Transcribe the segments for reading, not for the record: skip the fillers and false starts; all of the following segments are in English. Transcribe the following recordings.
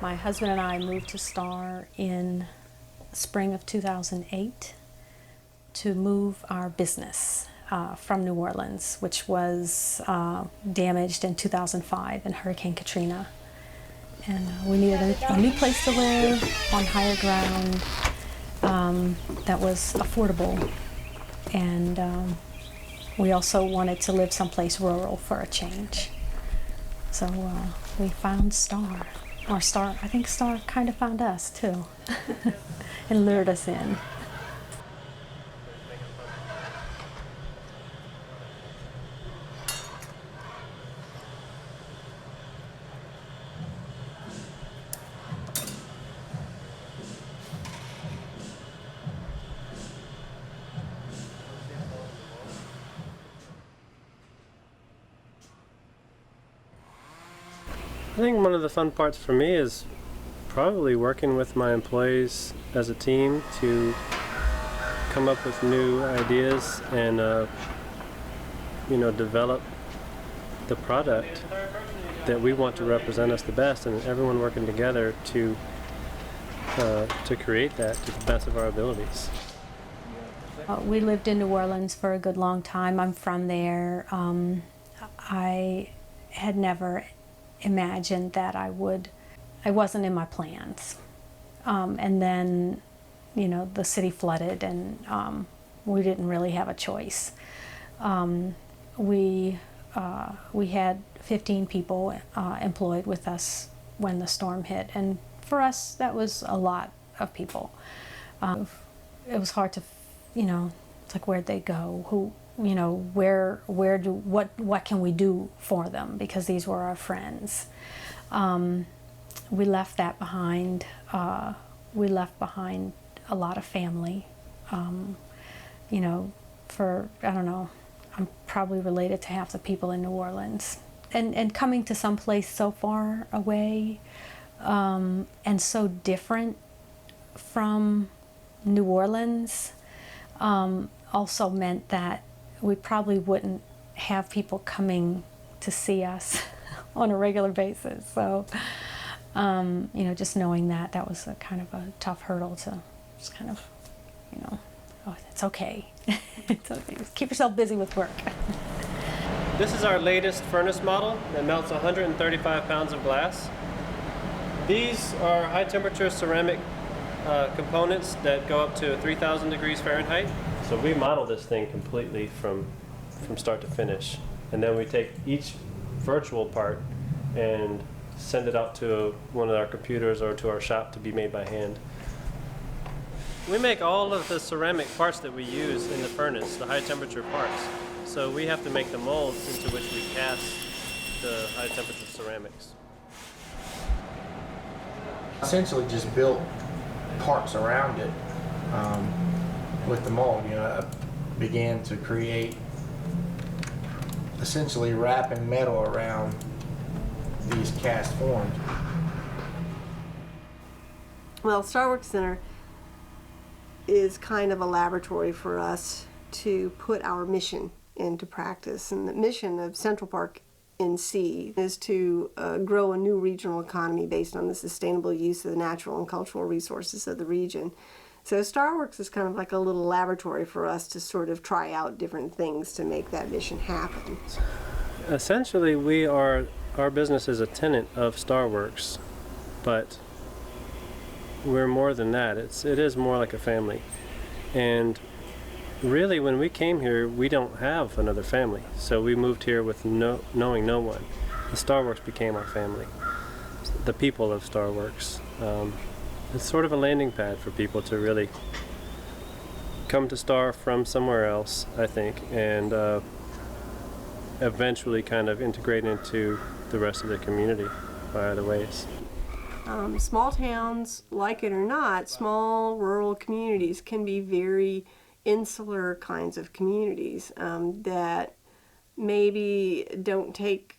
My husband and I moved to Star in spring of 2008 to move our business from New Orleans, which was damaged in 2005 in Hurricane Katrina. And we needed a new place to live on higher ground that was affordable. And we also wanted to live someplace rural for a change. So we found Star. Or Star, I think Star kind of found us too and lured us in. I think one of the fun parts for me is probably working with my employees as a team to come up with new ideas and develop the product that we want to represent us the best, and everyone working together to create that to the best of our abilities. We lived in New Orleans for a good long time. I'm from there. I had never imagined that I wasn't in my plans. And then, the city flooded and we didn't really have a choice. We had 15 people employed with us when the storm hit, and for us that was a lot of people. It was hard to, it's like, where'd they go? Who, what can we do for them? Because these were our friends. We left that behind. We left behind a lot of family. For, I don't know, I'm probably related to half the people in New Orleans. And coming to some place so far away and so different from New Orleans also meant that we probably wouldn't have people coming to see us on a regular basis. So, just knowing that was a kind of a tough hurdle to just kind of, oh, it's okay. It's okay. Just keep yourself busy with work. This is our latest furnace model that melts 135 pounds of glass. These are high temperature ceramic components that go up to 3,000 degrees Fahrenheit. So we model this thing completely from start to finish. And then we take each virtual part and send it out to one of our computers or to our shop to be made by hand. We make all of the ceramic parts that we use in the furnace, the high temperature parts. So we have to make the molds into which we cast the high temperature ceramics. Essentially just built parts around it with the mold. I began to create, essentially wrapping metal around these cast forms. Well, Starworks Center is kind of a laboratory for us to put our mission into practice. And the mission of Central Park NC is to grow a new regional economy based on the sustainable use of the natural and cultural resources of the region. So Starworks is kind of like a little laboratory for us to sort of try out different things to make that mission happen. Essentially, our business is a tenant of Starworks, but we're more than that. It is more like a family. And really, when we came here, we don't have another family. So we moved here with knowing no one. The Starworks became our family. The people of Starworks. It's sort of a landing pad for people to really come to Star from somewhere else, I think, and eventually kind of integrate into the rest of the community by other ways. Small towns, like it or not, small rural communities can be very insular kinds of communities that maybe don't take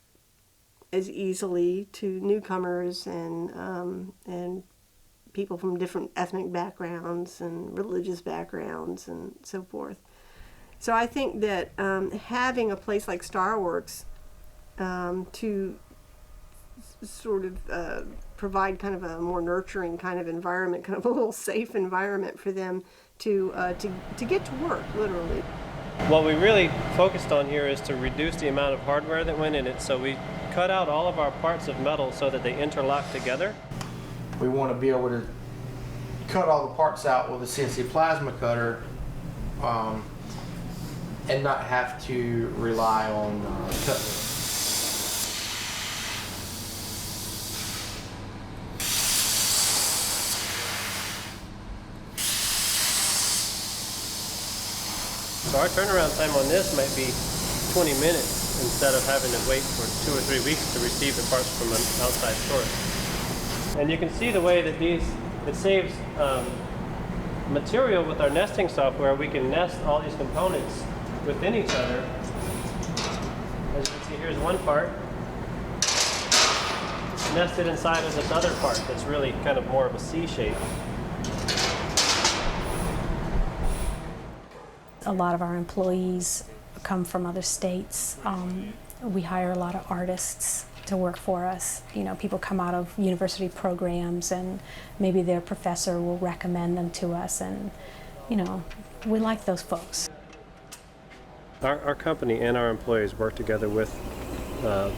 as easily to newcomers and people from different ethnic backgrounds and religious backgrounds and so forth. So I think that having a place like Starworks to sort of provide kind of a more nurturing kind of environment, kind of a little safe environment for them to get to work, literally. What we really focused on here is to reduce the amount of hardware that went in it, so we cut out all of our parts of metal so that they interlock together. We want to be able to cut all the parts out with a CNC plasma cutter and not have to rely on cutlery. So our turnaround time on this might be 20 minutes instead of having to wait for 2 or 3 weeks to receive the parts from an outside source. And you can see the way that it saves material with our nesting software. We can nest all these components within each other. As you can see, here's one part nested inside of this other part that's really kind of more of a C shape. A lot of our employees come from other states. We hire a lot of artists to work for us. You know, people come out of university programs and maybe their professor will recommend them to us, and you know, we like those folks. Our company and our employees work together with the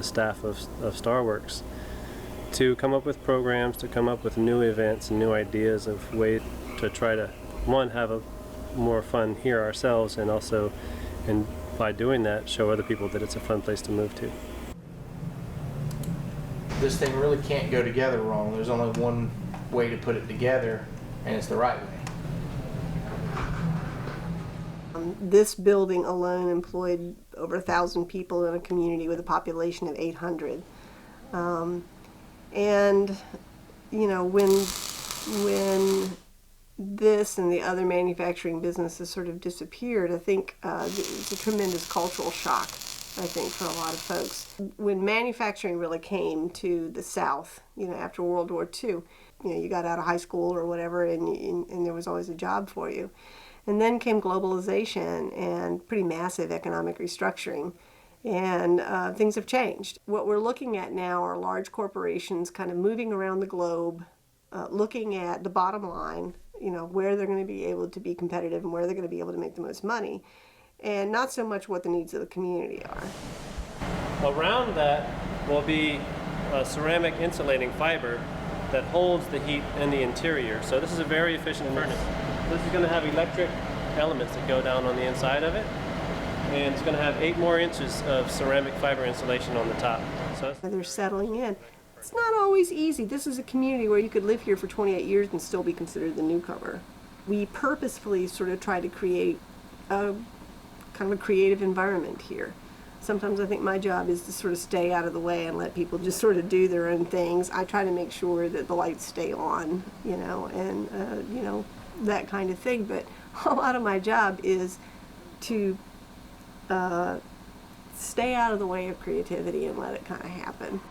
staff of Starworks to come up with programs, to come up with new events and new ideas of ways to try to, one, have a more fun here ourselves, and also, and by doing that, show other people that it's a fun place to move to. This thing really can't go together wrong. There's only one way to put it together, and it's the right way. This building alone employed over 1,000 people in a community with a population of 800. And you know, when this and the other manufacturing businesses sort of disappeared, I think it's a tremendous cultural shock, I think, for a lot of folks. When manufacturing really came to the South, you know, after World War II, you know, you got out of high school or whatever, and there was always a job for you. And then came globalization and pretty massive economic restructuring, and things have changed. What we're looking at now are large corporations kind of moving around the globe, looking at the bottom line, you know, where they're going to be able to be competitive and where they're going to be able to make the most money, and not so much what the needs of the community are. Around that will be a ceramic insulating fiber that holds the heat in the interior. So this is a very efficient furnace. This is going to have electric elements that go down on the inside of it, and it's going to have 8 more inches of ceramic fiber insulation on the top. So they're settling in. It's not always easy. This is a community where you could live here for 28 years and still be considered the newcomer. We purposefully sort of try to create a kind of a creative environment here. Sometimes I think my job is to sort of stay out of the way and let people just sort of do their own things. I try to make sure that the lights stay on, you know, and you know, that kind of thing. But a lot of my job is to stay out of the way of creativity and let it kind of happen.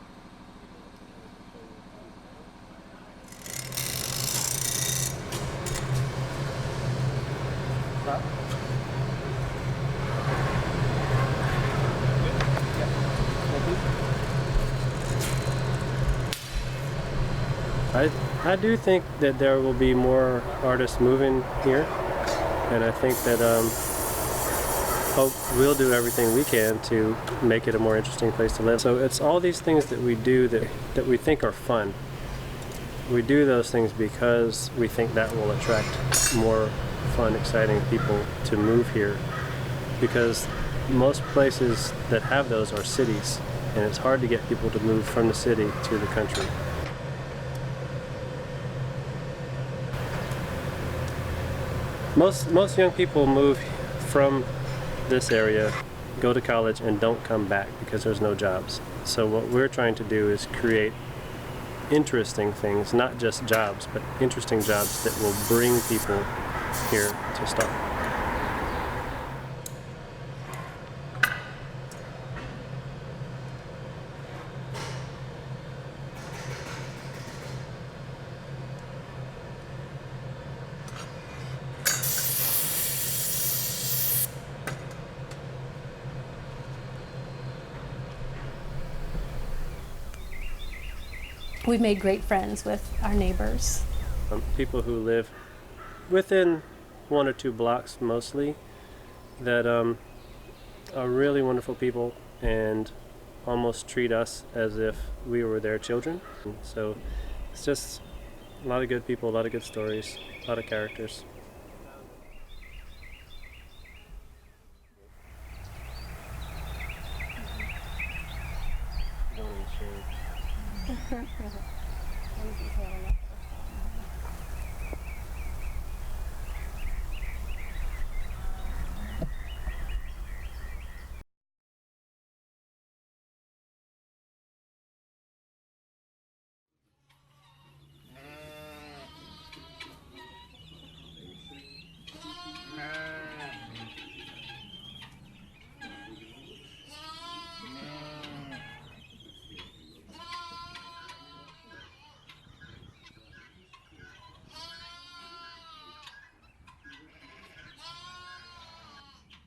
I do think that there will be more artists moving here, and I think that we'll do everything we can to make it a more interesting place to live. So it's all these things that we do that we think are fun. We do those things because we think that will attract more fun, exciting people to move here, because most places that have those are cities, and it's hard to get people to move from the city to the country. Most young people move from this area, go to college, and don't come back because there's no jobs. So what we're trying to do is create interesting things, not just jobs, but interesting jobs that will bring people here to start. We made great friends with our neighbors. People who live within 1 or 2 blocks mostly that are really wonderful people and almost treat us as if we were their children. So it's just a lot of good people, a lot of good stories, a lot of characters.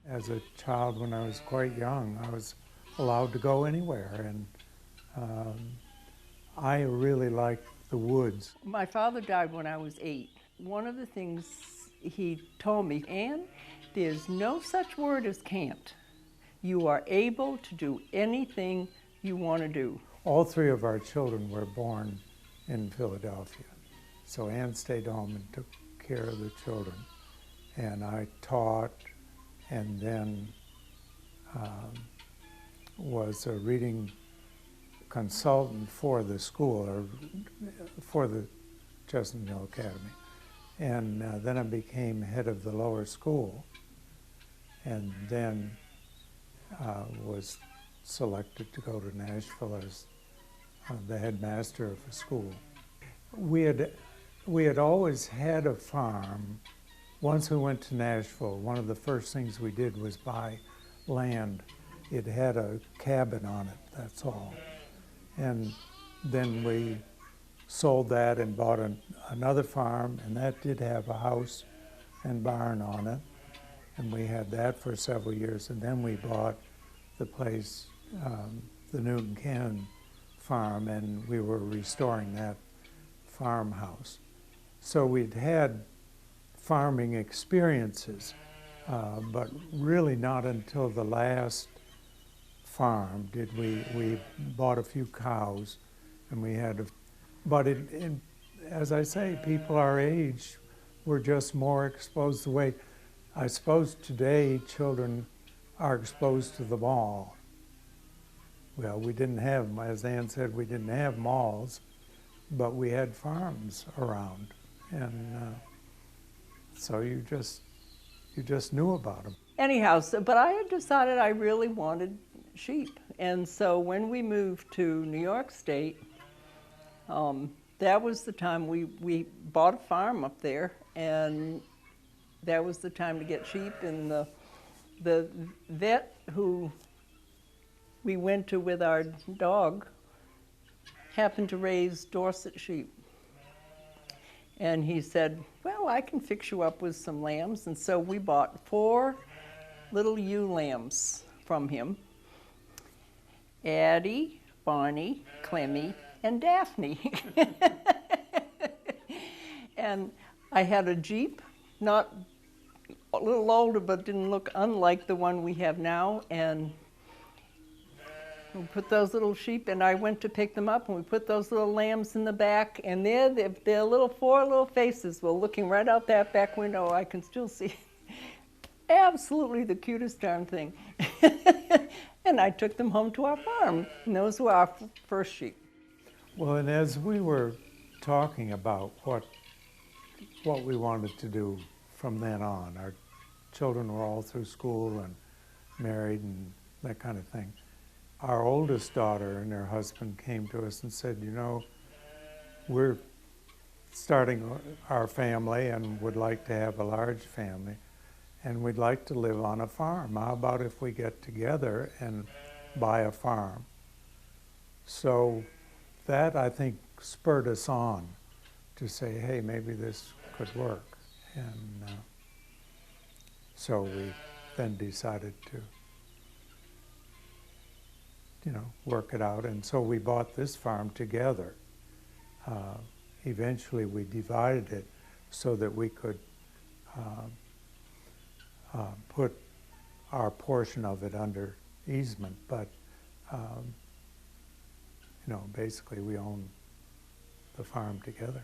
As a child, when I was quite young, I was allowed to go anywhere, and I really liked the woods. My father died when I was 8. One of the things he told me, Ann, there's no such word as can't. You are able to do anything you want to do. All 3 of our children were born in Philadelphia, so Ann stayed home and took care of the children, and I taught, and then was a reading consultant for the school, or for the Chestnut Hill Academy. And then I became head of the lower school, and then was selected to go to Nashville as the headmaster of a school. We had always had a farm. Once we went to Nashville, one of the first things we did was buy land. It had a cabin on it, that's all. And then we sold that and bought another farm, and that did have a house and barn on it. And we had that for several years, and then we bought the place, the Newton Cannon farm, and we were restoring that farmhouse. So we'd had farming experiences, but really not until the last farm did we bought a few cows, and we had, but as I say, people our age were just more exposed the way, I suppose today children are exposed to the mall. Well, we didn't have, as Ann said, we didn't have malls, but we had farms around, and so you just knew about them. Anyhow, but I had decided I really wanted sheep. And so when we moved to New York State, that was the time we bought a farm up there, and that was the time to get sheep. And the vet who we went to with our dog happened to raise Dorset sheep. And he said, well, I can fix you up with some lambs. And so we bought 4 little ewe lambs from him. Addie, Barney, Clemmy, and Daphne. And I had a Jeep, not a little older, but didn't look unlike the one we have now. And we put those little sheep, and I went to pick them up, and we put those little lambs in the back, and their little 4 little faces were looking right out that back window. I can still see absolutely the cutest darn thing. And I took them home to our farm, and those were our first sheep. Well, and as we were talking about what we wanted to do from then on, our children were all through school and married and that kind of thing. Our oldest daughter and her husband came to us and said, you know, we're starting our family and would like to have a large family, and we'd like to live on a farm. How about if we get together and buy a farm? So that, I think, spurred us on to say, hey, maybe this could work. And so we then decided to, work it out. And so we bought this farm together. Eventually we divided it so that we could put our portion of it under easement, but you know, basically we own the farm together.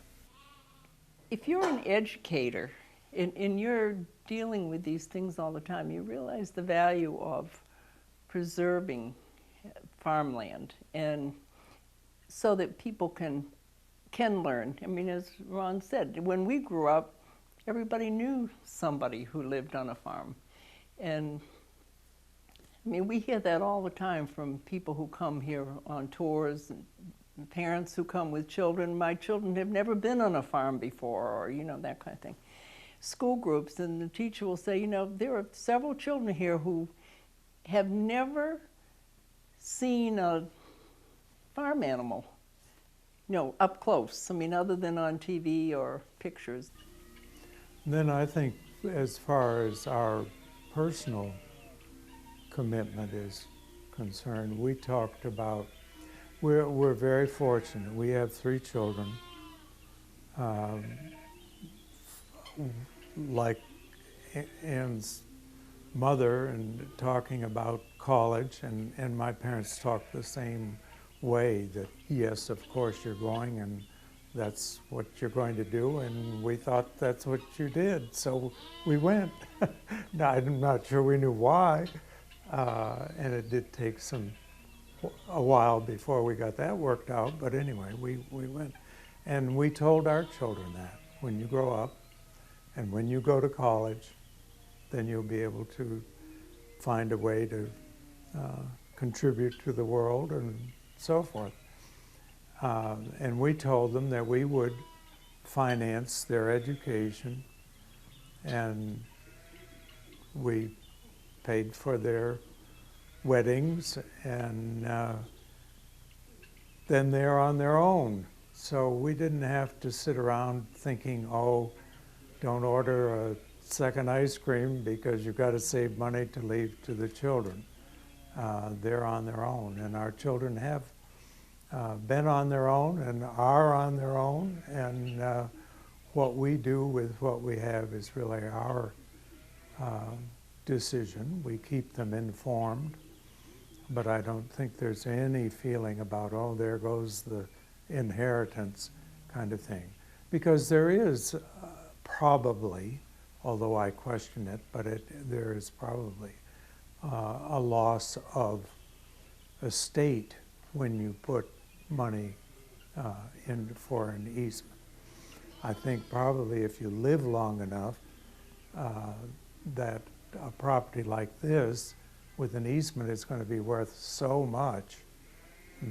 If you're an educator and you're dealing with these things all the time, you realize the value of preserving farmland, and so that people can learn. I mean, as Ron said, when we grew up, everybody knew somebody who lived on a farm. And I mean, we hear that all the time from people who come here on tours, and parents who come with children. My children have never been on a farm before, or, you know, that kind of thing. School groups, and the teacher will say, you know, there are several children here who have never seen a farm animal, you know, up close. I mean, other than on TV or pictures. Then I think as far as our personal commitment is concerned, we talked about, we're very fortunate. We have 3 children. Like Ann's mother, and talking about college, and my parents talked the same way, that yes, of course you're going, and that's what you're going to do, and we thought that's what you did, so we went. Now, I'm not sure we knew why, and it did take a while before we got that worked out, but anyway, we went. And we told our children that when you grow up and when you go to college, then you'll be able to find a way to contribute to the world and so forth. And we told them that we would finance their education, and we paid for their weddings, and then they're on their own. So we didn't have to sit around thinking, oh, don't order a second ice cream because you've got to save money to leave to the children. They're on their own, and our children have been on their own and are on their own, and what we do with what we have is really our decision. We keep them informed, but I don't think there's any feeling about, oh, there goes the inheritance kind of thing. Because there is probably, although I question it, but there is probably a loss of estate when you put money in for an easement. I think probably if you live long enough, that a property like this with an easement is going to be worth so much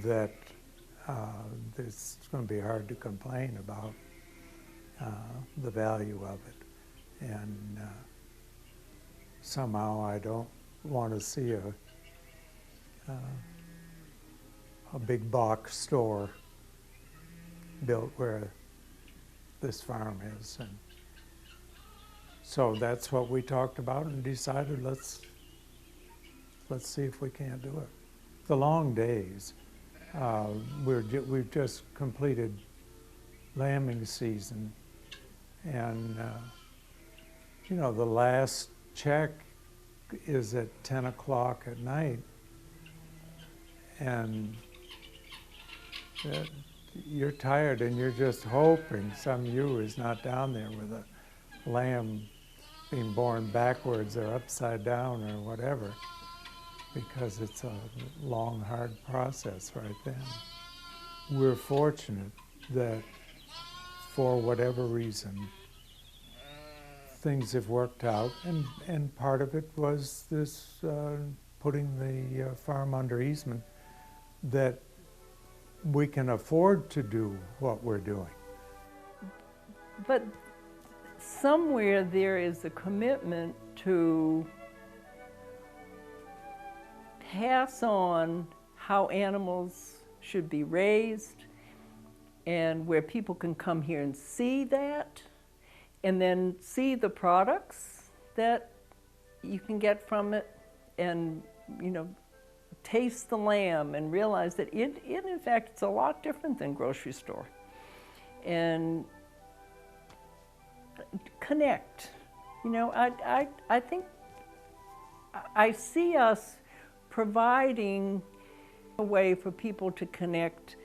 that it's going to be hard to complain about the value of it. And somehow I don't want to see a big box store built where this farm is. And so that's what we talked about and decided let's see if we can't do it. The long days. We've just completed lambing season, and you know, the last check is at 10 o'clock at night, and you're tired and you're just hoping some ewe is not down there with a lamb being born backwards or upside down or whatever, because it's a long, hard process right then. We're fortunate that for whatever reason, things have worked out, and part of it was this putting the farm under easement, that we can afford to do what we're doing. But somewhere there is a commitment to pass on how animals should be raised, and where people can come here and see that, and then see the products that you can get from it, and, you know, taste the lamb and realize that in fact, it's a lot different than grocery store. and connect. You know, I think I see us providing a way for people to connect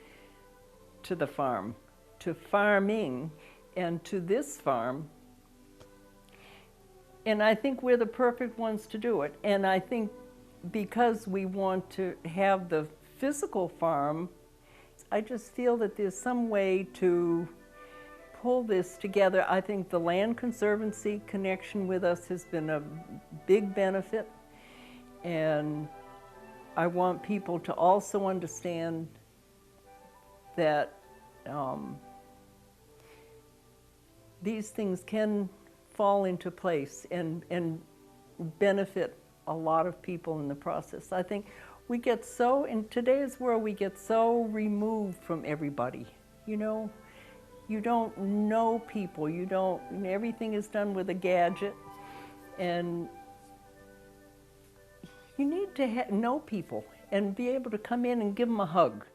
to the farm, to farming, and to this farm. And I think we're the perfect ones to do it. And I think because we want to have the physical farm, I just feel that there's some way to pull this together. I think the Land Conservancy connection with us has been a big benefit. And I want people to also understand that these things can fall into place and benefit a lot of people in the process. I think we get so, in today's world, we get so removed from everybody. You know, you don't know people, you don't, everything is done with a gadget, and you need to know people and be able to come in and give them a hug.